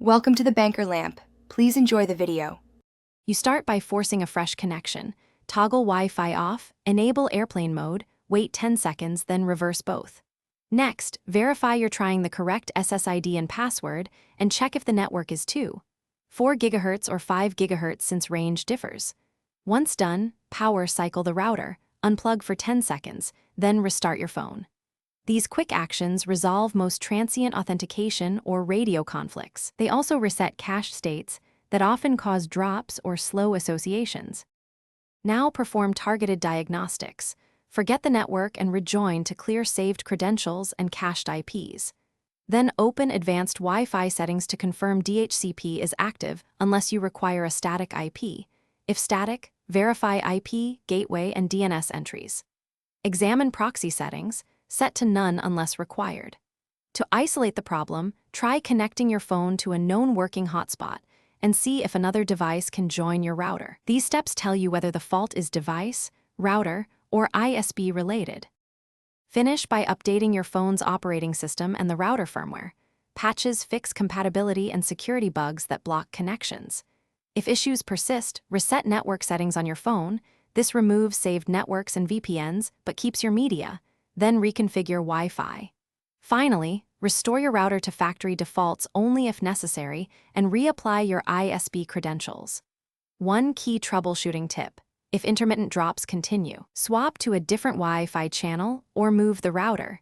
Welcome to the Banker Lamp. Please enjoy the video. You start by forcing a fresh connection. Toggle Wi-Fi off, enable airplane mode, wait 10 seconds, then reverse both. Next, verify you're trying the correct SSID and password and check if the network is 4 GHz or 5 GHz since range differs. Once done, power cycle the router, unplug for 10 seconds, then restart your phone. These quick actions resolve most transient authentication or radio conflicts. They also reset cache states that often cause drops or slow associations. Now perform targeted diagnostics. Forget the network and rejoin to clear saved credentials and cached IPs. Then open advanced Wi-Fi settings to confirm DHCP is active unless you require a static IP. If static, verify IP, gateway, and DNS entries. Examine proxy settings, set to none unless required. To isolate the problem, try connecting your phone to a known working hotspot and see if another device can join your router. These steps tell you whether the fault is device, router, or ISP related. Finish by updating your phone's operating system and the router firmware. Patches fix compatibility and security bugs that block connections. If issues persist, reset network settings on your phone. This removes saved networks and VPNs, but keeps your media. Then reconfigure Wi-Fi. Finally, restore your router to factory defaults only if necessary and reapply your ISP credentials. One key troubleshooting tip: if intermittent drops continue, swap to a different Wi-Fi channel or move the router.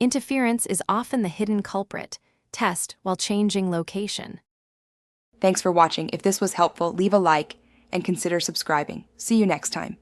Interference is often the hidden culprit. Test while changing location. Thanks for watching. If this was helpful, leave a like and consider subscribing. See you next time.